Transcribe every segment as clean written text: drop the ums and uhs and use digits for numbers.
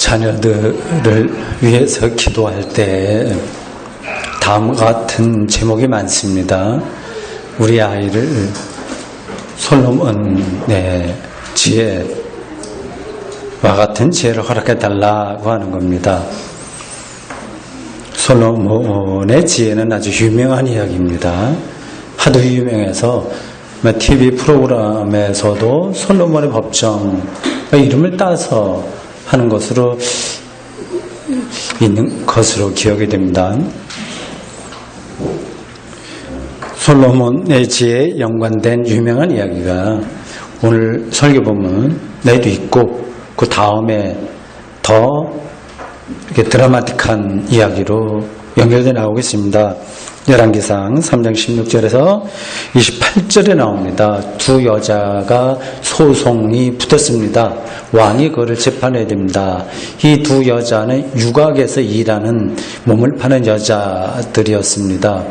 자녀들을 위해서 기도할 때 다음과 같은 제목이 많습니다. 우리 아이를 솔로몬의 지혜와 같은 지혜를 허락해달라고 하는 겁니다. 솔로몬의 지혜는 아주 유명한 이야기입니다. 하도 유명해서 TV 프로그램에서도 솔로몬의 법정 이름을 따서 하는 것으로 있는 것으로 기억이 됩니다. 솔로몬의 지혜에 연관된 유명한 이야기가 오늘 설교 보면 내도 있고 그 다음에 더 이렇게 드라마틱한 이야기로 연결되어 나오겠습니다. 열왕기상 3장 16절에서 28절에 나옵니다. 두 여자가 소송이 붙었습니다. 왕이 그를 재판해야 됩니다. 이 두 여자는 육악에서 일하는 몸을 파는 여자들이었습니다.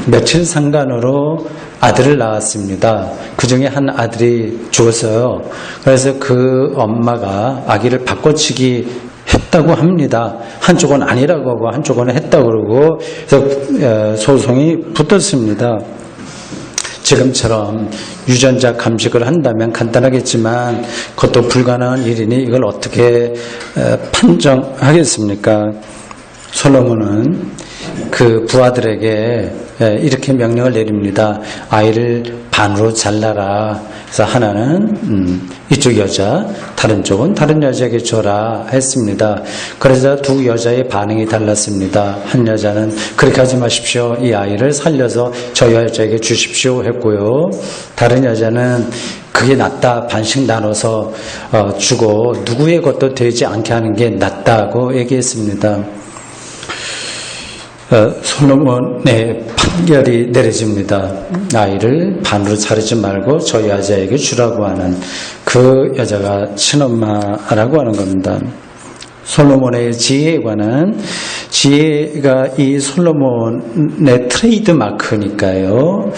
며칠 상간으로 아들을 낳았습니다. 그 중에 한 아들이 죽었어요. 그래서 그 엄마가 아기를 바꿔치기 했다고 합니다. 한쪽은 아니라고 하고 한쪽은 했다고 그러고 그래서 소송이 붙었습니다. 지금처럼 유전자 감식을 한다면 간단하겠지만 그것도 불가능한 일이니 이걸 어떻게 판정하겠습니까? 솔로몬은 그 부하들에게 이렇게 명령을 내립니다. 아이를 반으로 잘라라. 그래서 하나는 이쪽 여자, 다른 쪽은 다른 여자에게 줘라 했습니다. 그래서 두 여자의 반응이 달랐습니다. 한 여자는 그렇게 하지 마십시오. 이 아이를 살려서 저 여자에게 주십시오 했고요. 다른 여자는 그게 낫다. 반씩 나눠서 주고 누구의 것도 되지 않게 하는 게 낫다고 얘기했습니다. 솔로몬의 판결이 내려집니다. 아이를 반으로 자르지 말고 저 여자에게 주라고 하는 그 여자가 친엄마라고 하는 겁니다. 솔로몬의 지혜에 관한 지혜가 이 솔로몬의 트레이드 마크니까요.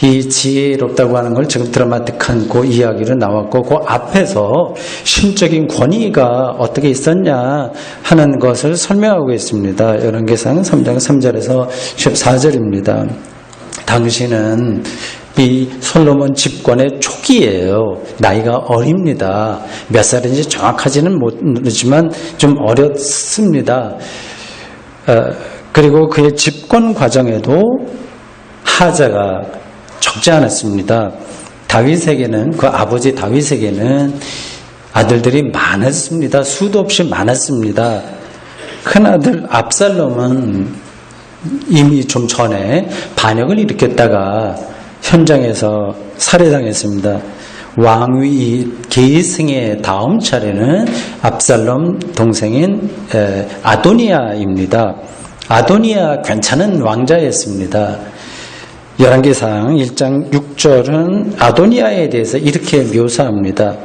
이 지혜롭다고 하는 걸 지금 드라마틱한 그 이야기로 나왔고 그 앞에서 신적인 권위가 어떻게 있었냐 하는 것을 설명하고 있습니다. 열왕기상 3장 3절에서 14절입니다. 당신은 이 솔로몬 집권의 초기예요. 나이가 어립니다. 몇 살인지 정확하지는 모르지만 좀 어렸습니다. 그리고 그의 집권 과정에도 하자가 적지 않았습니다. 다윗에게는 그 아버지 다윗에게는 아들들이 많았습니다. 수도 없이 많았습니다. 큰아들 압살롬은 이미 좀 전에 반역을 일으켰다가 현장에서 살해당했습니다. 왕위 계승의 다음 차례는 압살롬 동생인 아도니아입니다. 아도니아 괜찮은 왕자였습니다. 열왕기상 1장 6절은 아도니아에 대해서 이렇게 묘사합니다.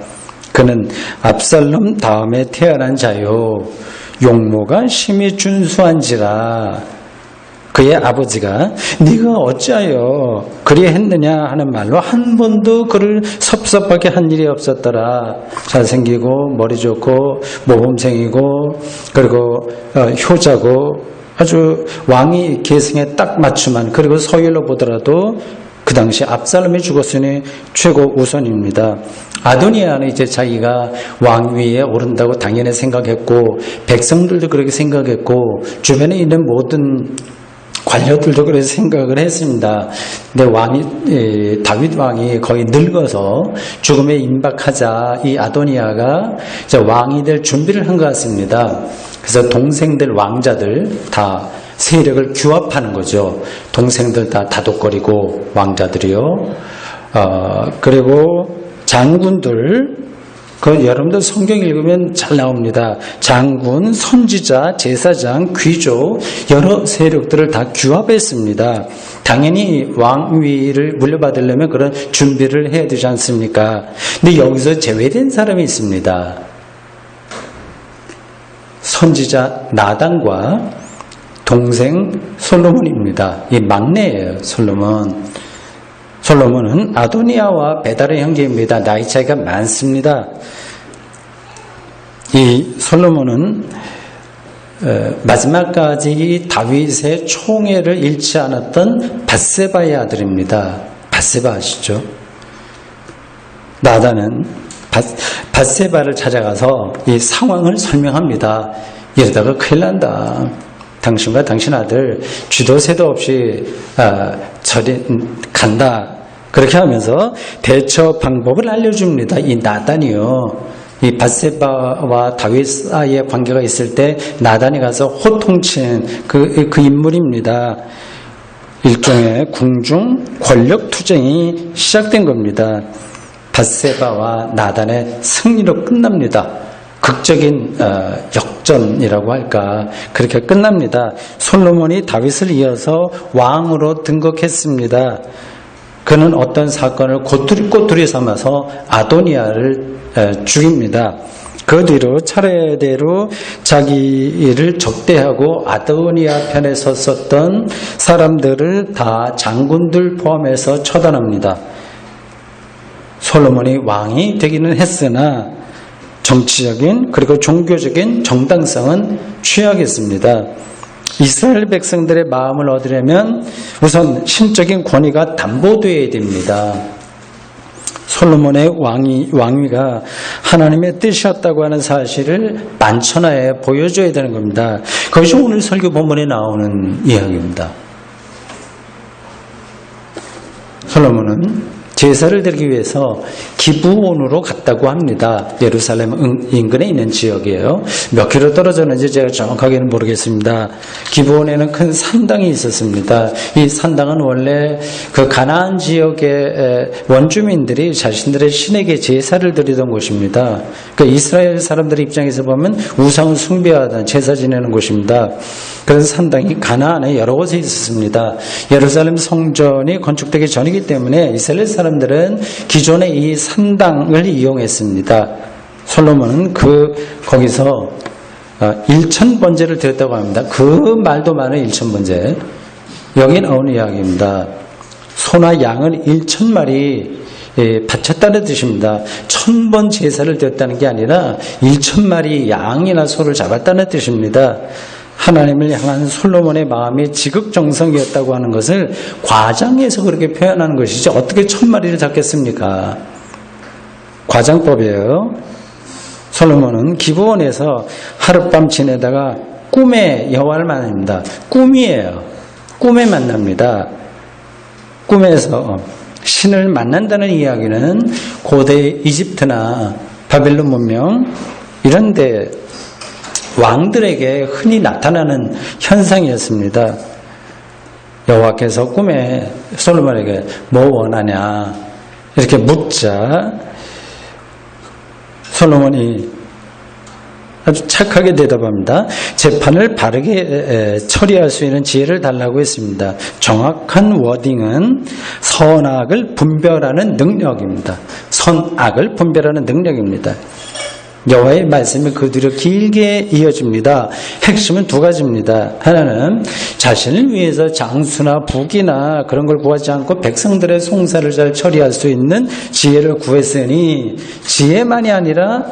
그는 압살롬 다음에 태어난 자요 용모가 심히 준수한지라. 그의 아버지가 네가 어찌하여 그리 했느냐 하는 말로 한 번도 그를 섭섭하게 한 일이 없었더라. 잘생기고 머리 좋고 모범생이고 그리고 효자고 아주 왕이 계승에 딱 맞춤한, 그리고 서열로 보더라도 그 당시 압살롬이 죽었으니 최고 우선입니다. 아도니아는 이제 자기가 왕위에 오른다고 당연히 생각했고 백성들도 그렇게 생각했고 주변에 있는 모든 관료들도 그래서 생각을 했습니다. 근데 다윗 왕이 거의 늙어서 죽음에 임박하자 이 아도니아가 이제 왕이 될 준비를 한 것 같습니다. 그래서 동생들 왕자들 다 세력을 규합하는 거죠. 동생들 다 다독거리고 왕자들이요. 그리고 장군들, 여러분들 성경 읽으면 잘 나옵니다. 장군, 선지자, 제사장, 귀족, 여러 세력들을 다 규합했습니다. 당연히 왕위를 물려받으려면 그런 준비를 해야 되지 않습니까? 근데 여기서 제외된 사람이 있습니다. 선지자 나단과 동생 솔로몬입니다. 이 막내예요, 솔로몬. 솔로몬은 아도니아와 베달의 형제입니다. 나이 차이가 많습니다. 이 솔로몬은 마지막까지 다윗의 총애를 잃지 않았던 밧세바의 아들입니다. 밧세바 아시죠? 나단은 밧세바를 찾아가서 이 상황을 설명합니다. 이러다가 큰일 난다. 당신과 당신 아들 쥐도 새도 없이 저리 간다. 그렇게 하면서 대처 방법을 알려줍니다. 이 나단이요. 이 밧세바와 다윗 사이의 관계가 있을 때 나단이 가서 호통친 그 인물입니다. 일종의 궁중 권력 투쟁이 시작된 겁니다. 밧세바와 나단의 승리로 끝납니다. 극적인 역전이라고 할까, 그렇게 끝납니다. 솔로몬이 다윗을 이어서 왕으로 등극했습니다. 그는 어떤 사건을 꼬투리 삼아서 아도니아를 죽입니다. 그 뒤로 차례대로 자기를 적대하고 아도니아 편에 섰었던 사람들을 다 장군들 포함해서 처단합니다. 솔로몬이 왕이 되기는 했으나 정치적인 그리고 종교적인 정당성은 취하겠습니다. 이스라엘 백성들의 마음을 얻으려면 우선 신적인 권위가 담보되어야 됩니다. 솔로몬의 왕위가 하나님의 뜻이었다고 하는 사실을 만천하에 보여줘야 되는 겁니다. 그것이 오늘 설교 본문에 나오는 이야기입니다. 솔로몬은 제사를 드리기 위해서 기브온으로 갔다고 합니다. 예루살렘 인근에 있는 지역이에요. 몇 킬로 떨어졌는지 제가 정확하게는 모르겠습니다. 기브온에는 큰 산당이 있었습니다. 이 산당은 원래 그 가나안 지역의 원주민들이 자신들의 신에게 제사를 드리던 곳입니다. 그 이스라엘 사람들 입장에서 보면 우상을 숭배하던 제사 지내는 곳입니다. 그래서 산당이 가나안에 여러 곳에 있었습니다. 예루살렘 성전이 건축되기 전이기 때문에 이스라엘 사람들은 기존의 이 산당을 이용했습니다. 솔로몬은 거기서 1000번제를 드렸다고 합니다. 그 말도 많은 1000번제. 여기 나오는 이야기입니다. 소나 양을 1000마리 바쳤다는 뜻입니다. 1000번 제사를 드렸다는 게 아니라 1000마리 양이나 소를 잡았다는 뜻입니다. 하나님을 향한 솔로몬의 마음이 지극정성이었다고 하는 것을 과장해서 그렇게 표현하는 것이지 어떻게 1000마리를 잡겠습니까? 과장법이에요. 솔로몬은 기브온에서 하룻밤 지내다가 꿈에 여호와를 만납니다. 꿈이에요. 꿈에 만납니다. 꿈에서 신을 만난다는 이야기는 고대 이집트나 바벨론 문명 이런 데 왕들에게 흔히 나타나는 현상이었습니다. 여호와께서 꿈에 솔로몬에게 뭐 원하냐 이렇게 묻자 솔로몬이 아주 착하게 대답합니다. 재판을 바르게 처리할 수 있는 지혜를 달라고 했습니다. 정확한 워딩은 선악을 분별하는 능력입니다. 선악을 분별하는 능력입니다. 여호와의 말씀이 그 뒤로 길게 이어집니다. 핵심은 두 가지입니다. 하나는 자신을 위해서 장수나 북이나 그런 걸 구하지 않고 백성들의 송사를 잘 처리할 수 있는 지혜를 구했으니 지혜만이 아니라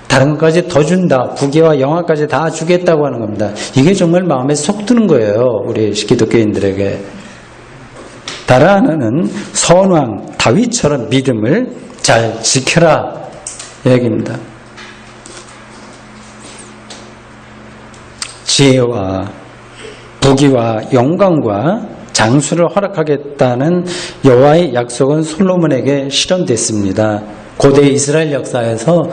다른 것까지 더 준다. 부귀와 영화까지 다 주겠다고 하는 겁니다. 이게 정말 마음에 쏙 드는 거예요. 우리 기독교인들에게. 다른 하나는 선왕 다윗처럼 믿음을 잘 지켜라 얘기입니다. 지혜와 부귀와 영광과 장수를 허락하겠다는 여호와의 약속은 솔로몬에게 실현됐습니다. 고대 이스라엘 역사에서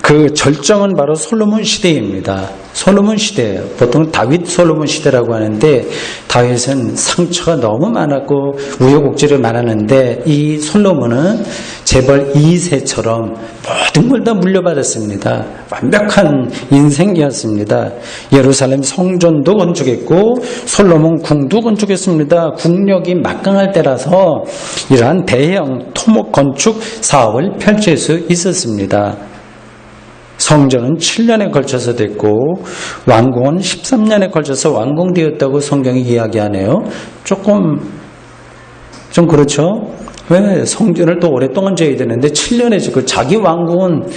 그 절정은 바로 솔로몬 시대입니다. 솔로몬 시대예요. 보통 다윗 솔로몬 시대라고 하는데 다윗은 상처가 너무 많았고 우여곡절이 많았는데 이 솔로몬은 재벌 2세처럼 모든 걸 다 물려받았습니다. 완벽한 인생이었습니다. 예루살렘 성전도 건축했고 솔로몬 궁도 건축했습니다. 국력이 막강할 때라서 이러한 대형 토목 건축 사업을 펼칠 수 있었습니다. 성전은 7년에 걸쳐서 됐고 왕궁은 13년에 걸쳐서 완공되었다고 성경이 이야기하네요. 좀 그렇죠? 왜 성전을 또 오랫동안 지어야 되는데 7년에 짓고 자기 왕궁은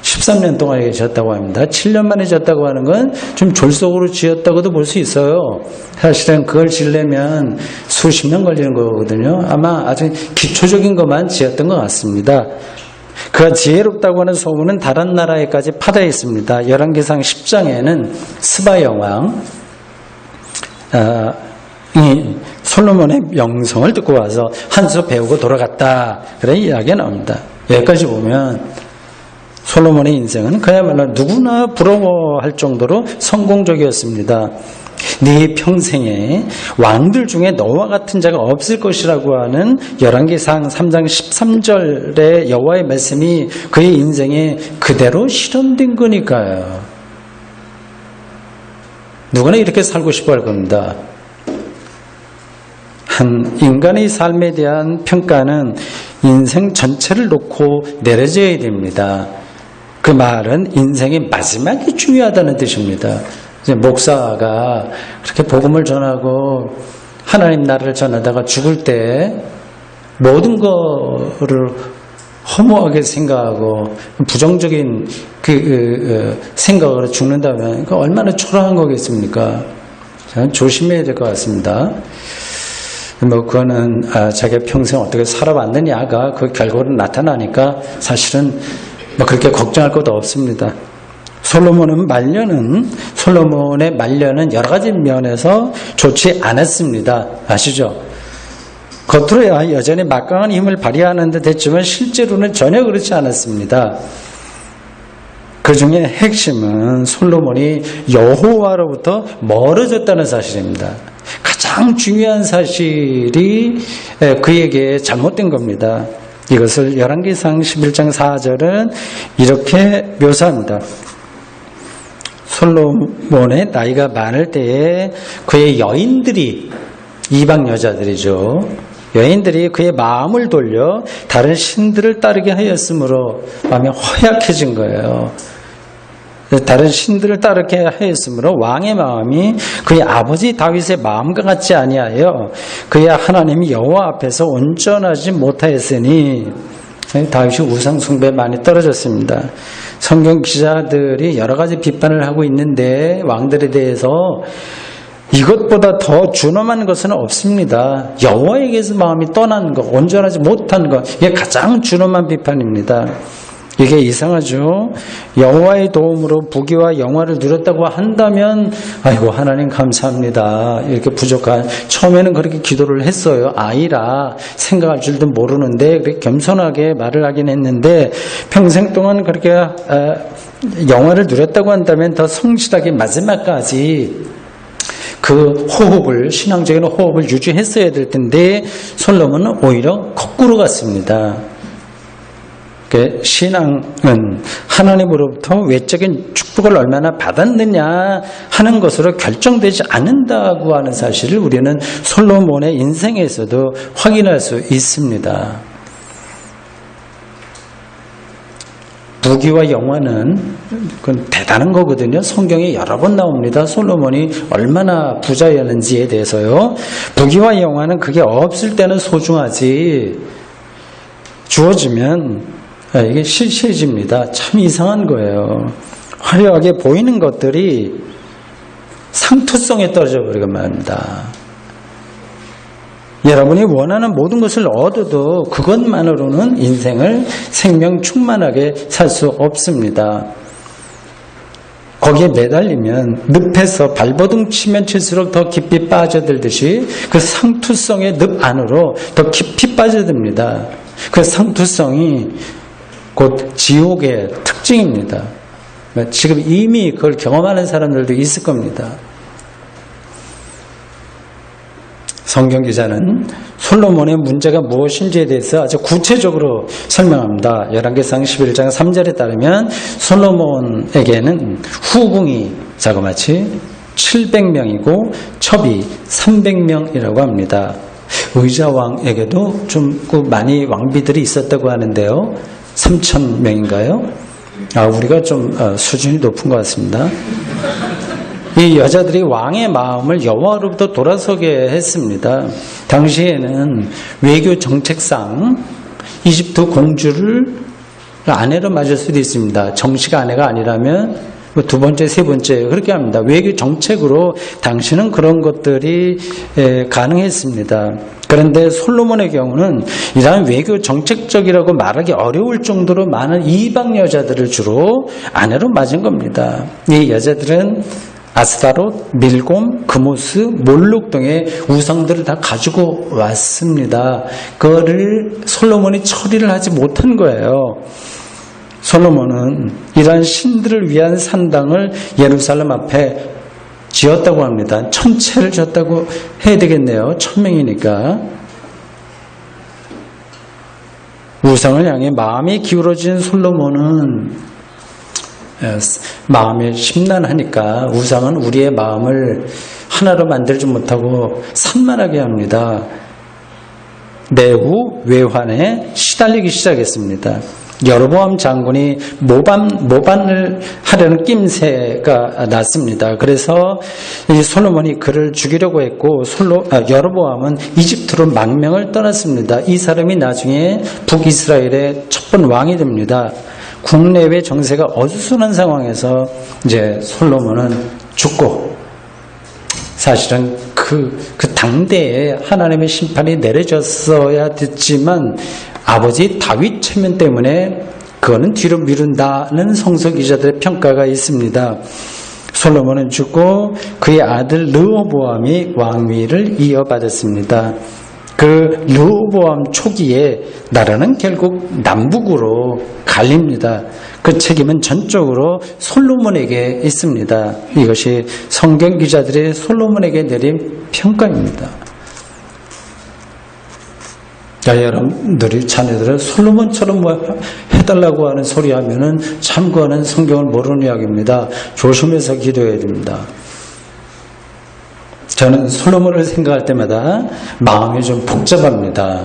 13년 동안 지었다고 합니다. 7년 만에 지었다고 하는 건 좀 졸속으로 지었다고도 볼 수 있어요. 사실은 그걸 지으려면 수십 년 걸리는 거거든요. 아마 아주 기초적인 것만 지었던 것 같습니다. 그가 지혜롭다고 하는 소문은 다른 나라에까지 파다 있습니다. 열왕기상 10장에는 스바 여왕 이 솔로몬의 명성을 듣고 와서 한 수 배우고 돌아갔다. 그런 이야기가 나옵니다. 여기까지 보면 솔로몬의 인생은 그야말로 누구나 부러워할 정도로 성공적이었습니다. 네 평생에 왕들 중에 너와 같은 자가 없을 것이라고 하는 열왕기상 3장 13절의 여호와의 말씀이 그의 인생에 그대로 실현된 거니까요. 누구나 이렇게 살고 싶어 할 겁니다. 한 인간의 삶에 대한 평가는 인생 전체를 놓고 내려져야 됩니다. 그 말은 인생의 마지막이 중요하다는 뜻입니다. 목사가 그렇게 복음을 전하고 하나님 나라를 전하다가 죽을 때 모든 거를 허무하게 생각하고 부정적인 생각으로 죽는다면 그 얼마나 초라한 거겠습니까? 조심해야 될 것 같습니다. 그거는 자기가 평생 어떻게 살아왔느냐가 그 결과로 나타나니까 사실은 그렇게 걱정할 것도 없습니다. 솔로몬의 말년은 여러 가지 면에서 좋지 않았습니다. 아시죠? 겉으로야 여전히 막강한 힘을 발휘하는 듯 했지만 실제로는 전혀 그렇지 않았습니다. 그 중에 핵심은 솔로몬이 여호와로부터 멀어졌다는 사실입니다. 가장 중요한 사실이 그에게 잘못된 겁니다. 이것을 열왕기상 11장 4절은 이렇게 묘사합니다. 솔로몬의 나이가 많을 때에 그의 여인들이, 이방 여자들이죠, 여인들이 그의 마음을 돌려 다른 신들을 따르게 하였으므로 마음이 허약해진 거예요. 다른 신들을 따르게 하였으므로 왕의 마음이 그의 아버지 다윗의 마음과 같지 아니하여 그의 하나님 여호와 앞에서 온전하지 못하였으니, 다윗이 우상 숭배에 많이 떨어졌습니다. 성경 기자들이 여러 가지 비판을 하고 있는데 왕들에 대해서 이것보다 더 준엄한 것은 없습니다. 여호와에게서 마음이 떠난 것, 온전하지 못한 것, 이게 가장 준엄한 비판입니다. 이게 이상하죠. 여호와의 도움으로 부귀와 영화를 누렸다고 한다면 아이고 하나님 감사합니다, 이렇게 부족한, 처음에는 그렇게 기도를 했어요. 아이라 생각할 줄도 모르는데 그렇게 겸손하게 말을 하긴 했는데 평생 동안 그렇게 영화를 누렸다고 한다면 더 성실하게 마지막까지 그 호흡을, 신앙적인 호흡을 유지했어야 될 텐데 솔로몬은 오히려 거꾸로 갔습니다. 신앙은 하나님으로부터 외적인 축복을 얼마나 받았느냐 하는 것으로 결정되지 않는다고 하는 사실을 우리는 솔로몬의 인생에서도 확인할 수 있습니다. 부귀와 영화는 그건 대단한 거거든요. 성경에 여러 번 나옵니다. 솔로몬이 얼마나 부자였는지에 대해서요. 부귀와 영화는 그게 없을 때는 소중하지, 주어지면 이게 실실해집니다. 참 이상한 거예요. 화려하게 보이는 것들이 상투성에 떨어져 버리고 말입니다. 여러분이 원하는 모든 것을 얻어도 그것만으로는 인생을 생명 충만하게 살 수 없습니다. 거기에 매달리면 늪에서 발버둥 치면 칠수록 더 깊이 빠져들듯이 그 상투성의 늪 안으로 더 깊이 빠져듭니다. 그 상투성이 곧 지옥의 특징입니다. 지금 이미 그걸 경험하는 사람들도 있을 겁니다. 성경 기자는 솔로몬의 문제가 무엇인지에 대해서 아주 구체적으로 설명합니다. 열왕기상 11장 3절에 따르면 솔로몬에게는 후궁이 자그마치 700명이고 첩이 300명이라고 합니다. 의자왕에게도 좀 많이 왕비들이 있었다고 하는데요. 3,000명인가요? 우리가 좀 수준이 높은 것 같습니다. 이 여자들이 왕의 마음을 여호와로부터 돌아서게 했습니다. 당시에는 외교 정책상 이집트 공주를 아내로 맞을 수도 있습니다. 정식 아내가 아니라면 두 번째, 세 번째 그렇게 합니다. 외교 정책으로 당시는 그런 것들이 가능했습니다. 그런데 솔로몬의 경우는 이러한 외교 정책적이라고 말하기 어려울 정도로 많은 이방 여자들을 주로 아내로 맞은 겁니다. 이 여자들은 아스타롯, 밀곰, 그모스, 몰록 등의 우상들을 다 가지고 왔습니다. 그거를 솔로몬이 처리를 하지 못한 거예요. 솔로몬은 이러한 신들을 위한 산당을 예루살렘 앞에 지었다고 합니다. 1000채를 지었다고 해야 되겠네요. 1000명이니까. 우상을 향해 마음이 기울어진 솔로몬은 마음이 심란하니까 우상은 우리의 마음을 하나로 만들지 못하고 산만하게 합니다. 매우 외환에 시달리기 시작했습니다. 여로보암 장군이 모반을 하려는 낌새가 났습니다. 그래서 이 솔로몬이 그를 죽이려고 했고 여로보암은 이집트로 망명을 떠났습니다. 이 사람이 나중에 북이스라엘의 첫 번 왕이 됩니다. 국내외 정세가 어수선한 상황에서 이제 솔로몬은 죽고 사실은 그 당대에 하나님의 심판이 내려졌어야 됐지만 아버지 다윗 체면 때문에 그거는 뒤로 미룬다는 성서 기자들의 평가가 있습니다. 솔로몬은 죽고 그의 아들 르호보암이 왕위를 이어받았습니다. 그 르호보암 초기에 나라는 결국 남북으로 갈립니다. 그 책임은 전적으로 솔로몬에게 있습니다. 이것이 성경 기자들이 솔로몬에게 내린 평가입니다. 여러분들이 자녀들을 솔로몬처럼 해달라고 하는 소리 하면은 참고하는 성경을 모르는 이야기입니다. 조심해서 기도해야 됩니다. 저는 솔로몬을 생각할 때마다 마음이 좀 복잡합니다.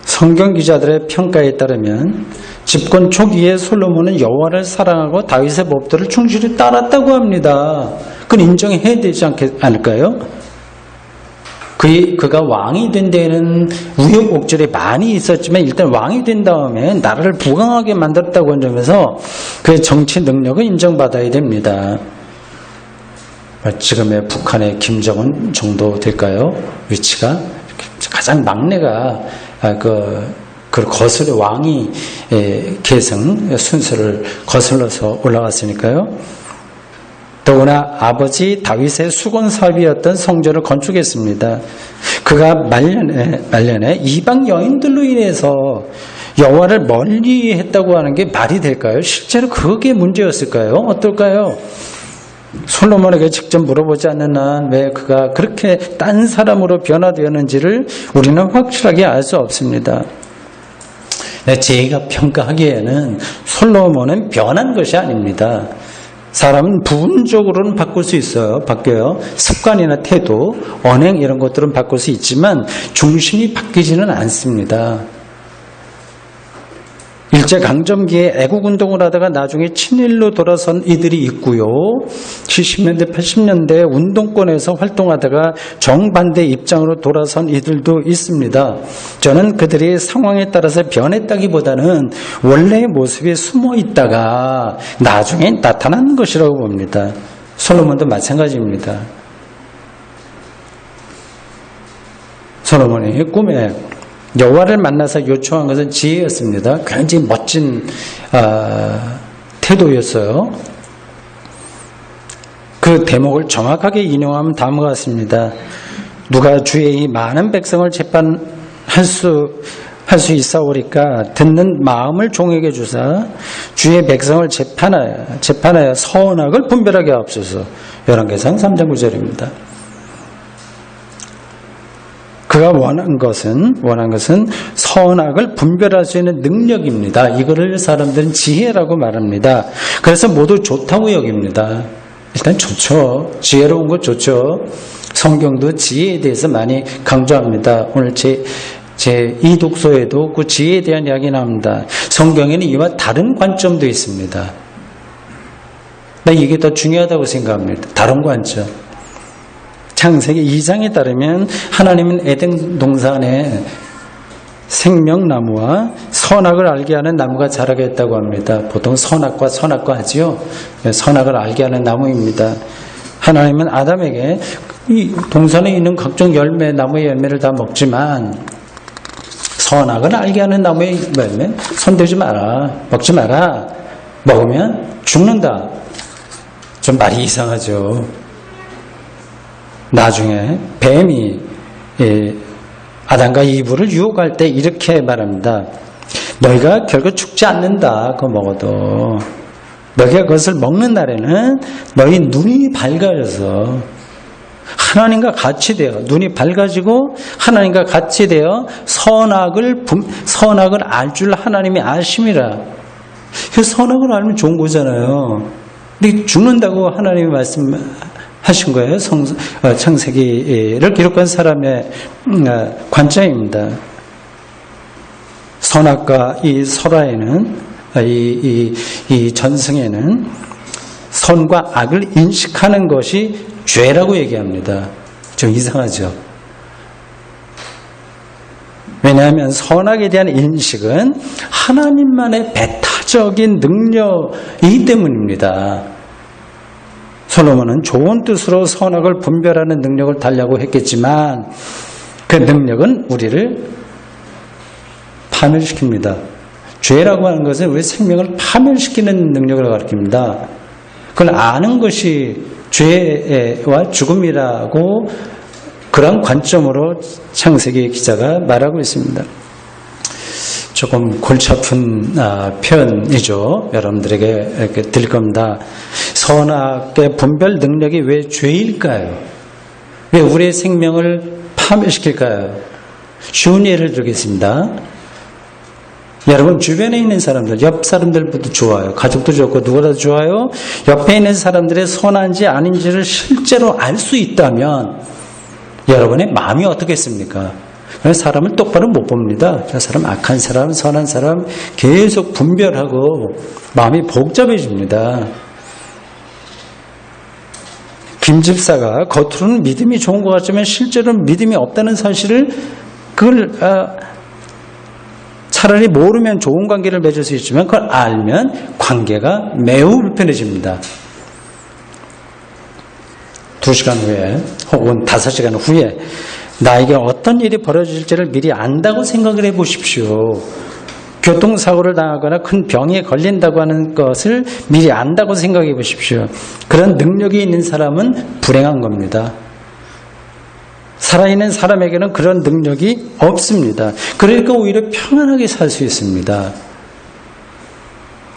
성경 기자들의 평가에 따르면 집권 초기에 솔로몬은 여호와를 사랑하고 다윗의 법도를 충실히 따랐다고 합니다. 그건 인정해야 되지 않을까요? 그가 왕이 된 데에는 우여곡절이 많이 있었지만 일단 왕이 된 다음에 나라를 부강하게 만들었다고 한 점에서 그의 정치 능력은 인정받아야 됩니다. 지금의 북한의 김정은 정도 될까요? 위치가 가장 막내가 그 거슬러 왕이 계승 순서를 거슬러서 올라갔으니까요. 더구나 아버지 다윗의 수건 사업이었던 성전을 건축했습니다. 그가 말년에 이방 여인들로 인해서 여호와를 멀리했다고 하는 게 말이 될까요? 실제로 그게 문제였을까요? 어떨까요? 솔로몬에게 직접 물어보지 않는 한 왜 그가 그렇게 딴 사람으로 변화되었는지를 우리는 확실하게 알 수 없습니다. 제가 평가하기에는 솔로몬은 변한 것이 아닙니다. 사람은 부분적으로는 바꿀 수 있어요. 바뀌어요. 습관이나 태도, 언행 이런 것들은 바꿀 수 있지만 중심이 바뀌지는 않습니다. 일제강점기에 애국운동을 하다가 나중에 친일로 돌아선 이들이 있고요. 70년대, 80년대 운동권에서 활동하다가 정반대 입장으로 돌아선 이들도 있습니다. 저는 그들이 상황에 따라서 변했다기보다는 원래의 모습에 숨어 있다가 나중에 나타난 것이라고 봅니다. 솔로몬도 마찬가지입니다. 솔로몬이 꿈에 여호와를 만나서 요청한 것은 지혜였습니다. 굉장히 멋진 태도였어요. 그 대목을 정확하게 인용하면 다음과 같습니다. 누가 주의 이 많은 백성을 재판할 수 있사오리까 듣는 마음을 종에게 주사 주의 백성을 재판하여 선악을 분별하게 하옵소서. 열왕기상 3장 9절입니다. 그가 원한 것은 선악을 분별할 수 있는 능력입니다. 이거를 사람들은 지혜라고 말합니다. 그래서 모두 좋다고 여깁니다. 일단 좋죠. 지혜로운 거 좋죠. 성경도 지혜에 대해서 많이 강조합니다. 오늘 제 이 독서에도 그 지혜에 대한 이야기 나옵니다. 성경에는 이와 다른 관점도 있습니다. 나 이게 더 중요하다고 생각합니다. 다른 관점. 창세기 2장에 따르면 하나님은 에덴 동산에 생명나무와 선악을 알게 하는 나무가 자라겠다고 합니다. 보통 선악과 선악과 하지요. 선악을 알게 하는 나무입니다. 하나님은 아담에게 이 동산에 있는 각종 열매, 나무의 열매를 다 먹지만 선악을 알게 하는 나무의 열매 손대지 마라, 먹지 마라. 먹으면 죽는다. 좀 말이 이상하죠. 나중에 뱀이 아담과 이브를 유혹할 때 이렇게 말합니다. 너희가 결국 죽지 않는다. 그거 먹어도. 너희가 그것을 먹는 날에는 너희 눈이 밝아져서 하나님과 같이 되어, 눈이 밝아지고 하나님과 같이 되어 선악을 알 줄 하나님이 아심이라. 선악을 알면 좋은 거잖아요. 근데 죽는다고 하나님이 말씀하신 거예요. 창세기를 기록한 사람의 관점입니다. 선악과 이 설화에는, 이 전승에는 선과 악을 인식하는 것이 죄라고 얘기합니다. 좀 이상하죠. 왜냐하면 선악에 대한 인식은 하나님만의 배타적인 능력이기 때문입니다. 솔로몬은 좋은 뜻으로 선악을 분별하는 능력을 달라고 했겠지만 그 능력은 우리를 파멸시킵니다. 죄라고 하는 것은 우리 생명을 파멸시키는 능력을 가리킵니다. 그걸 아는 것이 죄와 죽음이라고 그런 관점으로 창세기 기자가 말하고 있습니다. 조금 골치 아픈 표현이죠. 여러분들에게 이렇게 드릴 겁니다. 선악의 분별 능력이 왜 죄일까요? 왜 우리의 생명을 파멸시킬까요? 쉬운 예를 들겠습니다. 여러분 주변에 있는 사람들, 옆 사람들부터 좋아요. 가족도 좋고 누구라도 좋아요. 옆에 있는 사람들의 선한지 아닌지를 실제로 알 수 있다면 여러분의 마음이 어떻겠습니까? 사람을 똑바로 못 봅니다. 저 사람 악한 사람, 선한 사람 계속 분별하고 마음이 복잡해집니다. 김 집사가 겉으로는 믿음이 좋은 것 같지만 실제로는 믿음이 없다는 사실을 그걸 차라리 모르면 좋은 관계를 맺을 수 있지만 그걸 알면 관계가 매우 불편해집니다. 2시간 후에 혹은 5시간 후에 나에게 어떤 일이 벌어질지를 미리 안다고 생각을 해보십시오. 교통사고를 당하거나 큰 병에 걸린다고 하는 것을 미리 안다고 생각해 보십시오. 그런 능력이 있는 사람은 불행한 겁니다. 살아있는 사람에게는 그런 능력이 없습니다. 그러니까 오히려 평안하게 살 수 있습니다.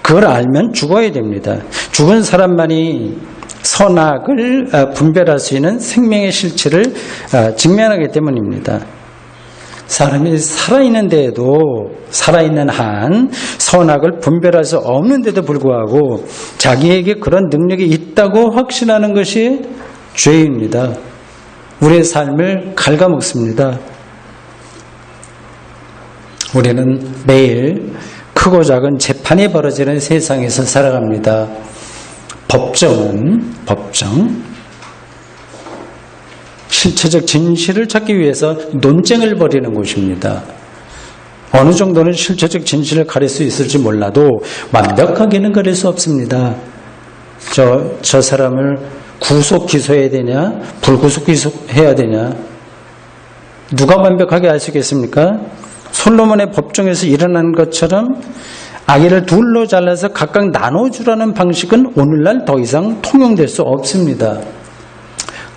그걸 알면 죽어야 됩니다. 죽은 사람만이 선악을 분별할 수 있는 생명의 실체를 직면하기 때문입니다. 사람이 살아있는 데에도 살아있는 한 선악을 분별할 수 없는데도 불구하고 자기에게 그런 능력이 있다고 확신하는 것이 죄입니다. 우리의 삶을 갉아먹습니다. 우리는 매일 크고 작은 재판이 벌어지는 세상에서 살아갑니다. 법정, 실체적 진실을 찾기 위해서 논쟁을 벌이는 곳입니다. 어느 정도는 실체적 진실을 가릴 수 있을지 몰라도 완벽하게는 가릴 수 없습니다. 저 사람을 구속 기소해야 되냐, 불구속 기소해야 되냐, 누가 완벽하게 알 수 있겠습니까? 솔로몬의 법정에서 일어난 것처럼 아기를 둘로 잘라서 각각 나눠주라는 방식은 오늘날 더 이상 통용될 수 없습니다.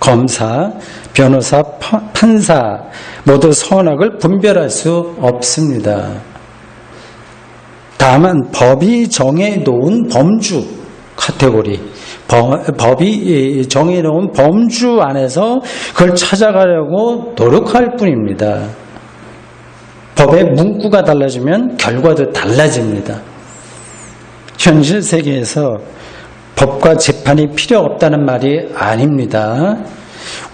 검사, 변호사, 판사 모두 선악을 분별할 수 없습니다. 다만 법이 정해놓은 범주 카테고리, 법이 정해놓은 범주 안에서 그걸 찾아가려고 노력할 뿐입니다. 법의 문구가 달라지면 결과도 달라집니다. 현실 세계에서 법과 재판이 필요 없다는 말이 아닙니다.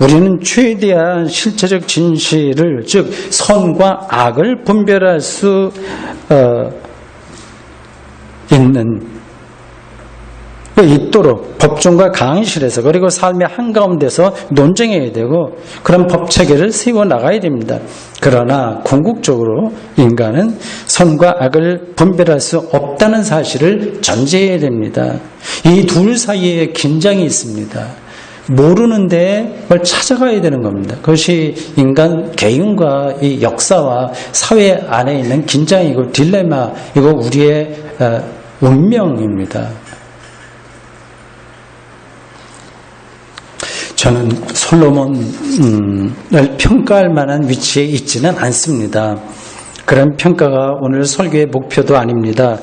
우리는 최대한 실체적 진실을, 즉 선과 악을 분별할 수 있는 있도록 법정과 강의실에서 그리고 삶의 한가운데서 논쟁해야 되고 그런 법체계를 세워나가야 됩니다. 그러나 궁극적으로 인간은 선과 악을 분별할 수 없다는 사실을 전제해야 됩니다. 이 둘 사이에 긴장이 있습니다. 모르는데 그걸 찾아가야 되는 겁니다. 그것이 인간 개인과 이 역사와 사회 안에 있는 긴장이고 딜레마, 이거 우리의 운명입니다. 저는 솔로몬을 평가할 만한 위치에 있지는 않습니다. 그런 평가가 오늘 설교의 목표도 아닙니다.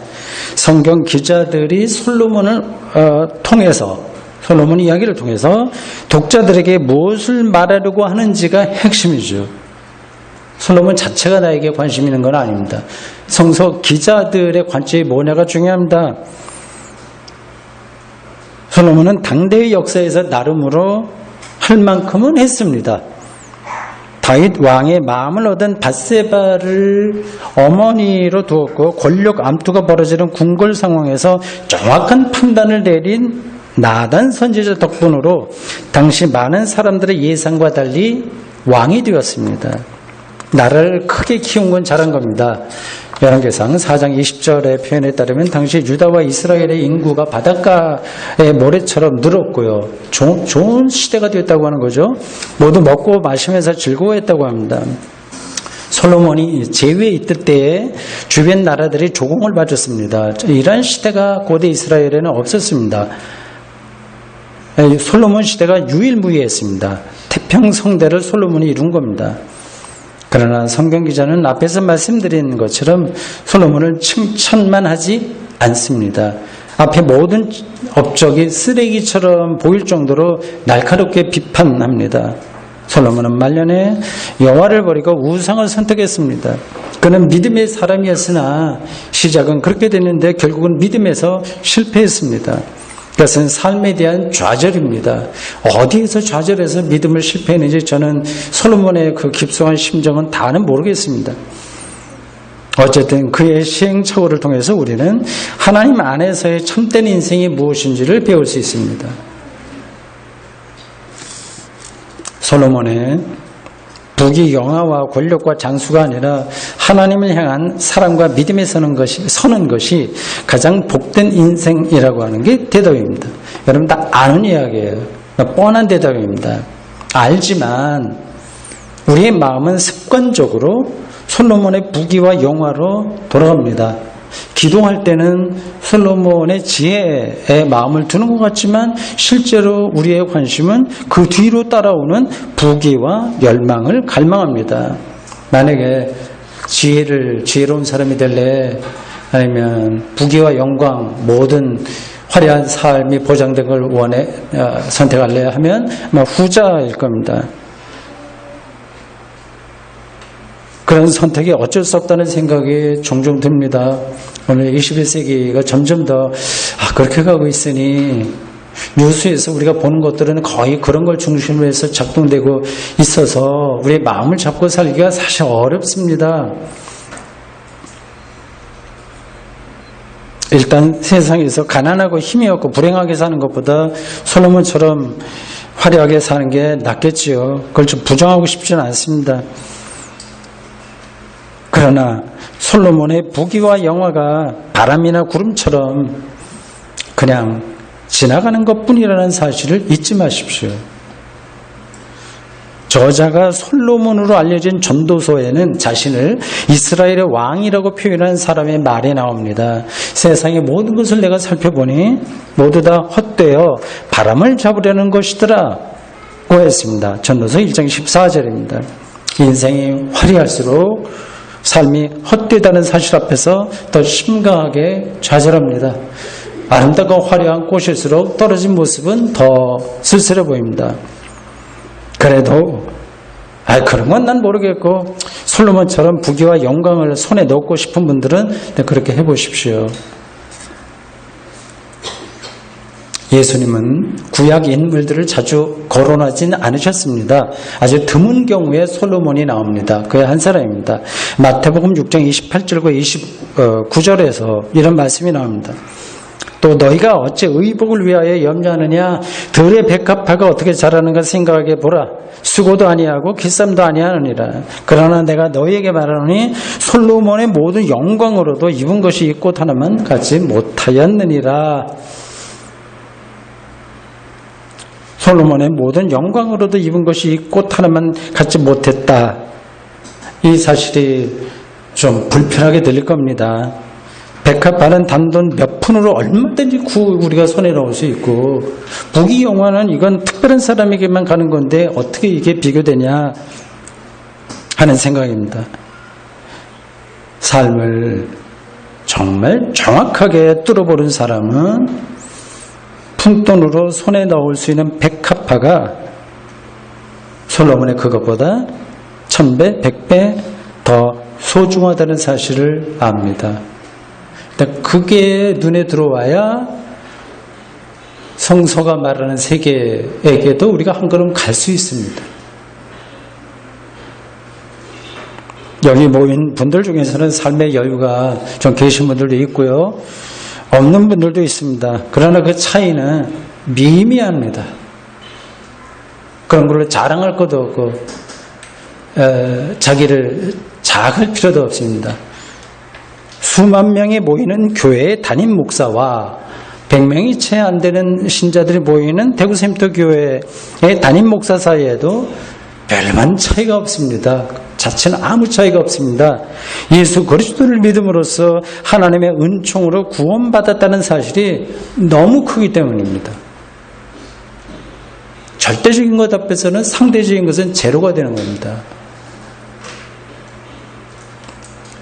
성경 기자들이 솔로몬을 통해서, 솔로몬 이야기를 통해서 독자들에게 무엇을 말하려고 하는지가 핵심이죠. 솔로몬 자체가 나에게 관심 있는 건 아닙니다. 성서 기자들의 관점이 뭐냐가 중요합니다. 솔로몬은 당대의 역사에서 나름으로 할 만큼은 했습니다. 다윗 왕의 마음을 얻은 밧세바를 어머니로 두었고 권력 암투가 벌어지는 궁궐 상황에서 정확한 판단을 내린 나단 선지자 덕분으로 당시 많은 사람들의 예상과 달리 왕이 되었습니다. 나라를 크게 키운 건 잘한 겁니다. 열왕기상 4장 20절의 표현에 따르면 당시 유다와 이스라엘의 인구가 바닷가의 모래처럼 늘었고요. 좋은 시대가 되었다고 하는 거죠. 모두 먹고 마시면서 즐거워했다고 합니다. 솔로몬이 제위에 있을 때에 주변 나라들이 조공을 받았습니다. 이러한 시대가 고대 이스라엘에는 없었습니다. 솔로몬 시대가 유일무이했습니다. 태평성대를 솔로몬이 이룬 겁니다. 그러나 성경 기자는 앞에서 말씀드린 것처럼 솔로몬을 칭찬만 하지 않습니다. 앞에 모든 업적이 쓰레기처럼 보일 정도로 날카롭게 비판합니다. 솔로몬은 말년에 여호와를 버리고 우상을 선택했습니다. 그는 믿음의 사람이었으나 시작은 그렇게 됐는데 결국은 믿음에서 실패했습니다. 그것은 삶에 대한 좌절입니다. 어디에서 좌절해서 믿음을 실패했는지 저는 솔로몬의 그 깊숙한 심정은 다는 모르겠습니다. 어쨌든 그의 시행착오를 통해서 우리는 하나님 안에서의 참된 인생이 무엇인지를 배울 수 있습니다. 솔로몬의 부귀 영화와 권력과 장수가 아니라 하나님을 향한 사랑과 믿음에 서는 것이 가장 복된 인생이라고 하는 게 대답입니다. 여러분 다 아는 이야기예요. 뻔한 대답입니다. 알지만 우리의 마음은 습관적으로 솔로몬의 부귀와 영화로 돌아갑니다. 기도할 때는 솔로몬의 지혜에 마음을 두는 것 같지만 실제로 우리의 관심은 그 뒤로 따라오는 부귀와 열망을 갈망합니다. 만약에 지혜로운 사람이 될래, 아니면 부귀와 영광, 모든 화려한 삶이 보장된 걸 선택할래 하면 아마 후자일 겁니다. 그런 선택이 어쩔 수 없다는 생각이 종종 듭니다. 오늘 21세기가 점점 더 그렇게 가고 있으니 뉴스에서 우리가 보는 것들은 거의 그런 걸 중심으로 해서 작동되고 있어서 우리의 마음을 잡고 살기가 사실 어렵습니다. 일단 세상에서 가난하고 힘이 없고 불행하게 사는 것보다 솔로몬처럼 화려하게 사는 게 낫겠지요. 그걸 좀 부정하고 싶지는 않습니다. 그러나 솔로몬의 부귀와 영화가 바람이나 구름처럼 그냥 지나가는 것뿐이라는 사실을 잊지 마십시오. 저자가 솔로몬으로 알려진 전도서에는 자신을 이스라엘의 왕이라고 표현한 사람의 말이 나옵니다. 세상의 모든 것을 내가 살펴보니 모두 다 헛되어 바람을 잡으려는 것이더라 고 했습니다. 전도서 1장 14절입니다. 인생이 화려할수록 삶이 헛되다는 사실 앞에서 더 심각하게 좌절합니다. 아름답고 화려한 꽃일수록 떨어진 모습은 더 쓸쓸해 보입니다. 그래도 그런 건 난 모르겠고 솔로몬처럼 부귀와 영광을 손에 넣고 싶은 분들은 그렇게 해보십시오. 예수님은 구약 인물들을 자주 거론하진 않으셨습니다. 아주 드문 경우에 솔로몬이 나옵니다. 그의 한 사람입니다. 마태복음 6장 28절과 29절에서 이런 말씀이 나옵니다. 또 너희가 어찌 의복을 위하여 염려하느냐? 들의 백합화가 어떻게 자라는가 생각해 보라. 수고도 아니하고 기쌈도 아니하느니라. 그러나 내가 너희에게 말하노니 솔로몬의 모든 영광으로도 입은 것이 이 꽃 하나만 갖지 못하였느니라. 솔로몬의 모든 영광으로도 입은 것이 이 꽃 하나만 갖지 못했다. 이 사실이 좀 불편하게 들릴 겁니다. 백합화는 단돈 몇 푼으로 얼마든지 우리가 손에 넣을 수 있고, 부귀영화는 이건 특별한 사람에게만 가는 건데 어떻게 이게 비교되냐 하는 생각입니다. 삶을 정말 정확하게 뚫어보는 사람은 푼돈으로 손에 넣을 수 있는 백합화가 솔로몬의 그것보다 1000배, 100배 더 소중하다는 사실을 압니다. 그게 눈에 들어와야 성서가 말하는 세계에게도 우리가 한 걸음 갈 수 있습니다. 여기 모인 분들 중에서는 삶의 여유가 좀 계신 분들도 있고요. 없는 분들도 있습니다. 그러나 그 차이는 미미합니다. 그런 걸로 자랑할 것도 없고 자기를 자학할 필요도 없습니다. 수만 명이 모이는 교회의 담임 목사와 100명이 채 안 되는 신자들이 모이는 대구샘터 교회의 담임 목사 사이에도 별반 차이가 없습니다. 자체는 아무 차이가 없습니다. 예수 그리스도를 믿음으로써 하나님의 은총으로 구원받았다는 사실이 너무 크기 때문입니다. 절대적인 것 앞에서는 상대적인 것은 제로가 되는 겁니다.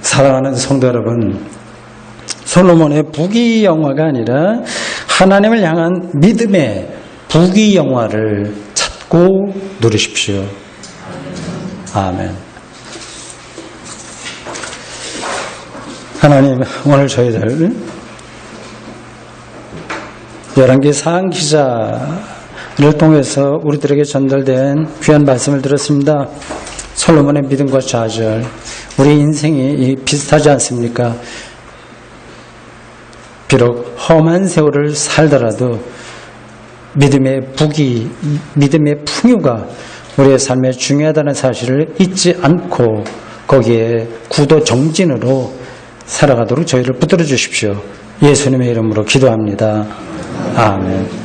사랑하는 성도 여러분, 솔로몬의 부귀영화가 아니라 하나님을 향한 믿음의 부귀영화를 찾고 누리십시오. 아멘. 하나님, 오늘 저희들 열왕기 사항 기자를 통해서 우리들에게 전달된 귀한 말씀을 들었습니다. 솔로몬의 믿음과 좌절, 우리 인생이 비슷하지 않습니까? 비록 험한 세월을 살더라도 믿음의 부귀, 믿음의 풍요가 우리의 삶에 중요하다는 사실을 잊지 않고 거기에 구도 정진으로 살아가도록 저희를 붙들어 주십시오. 예수님의 이름으로 기도합니다. 아멘.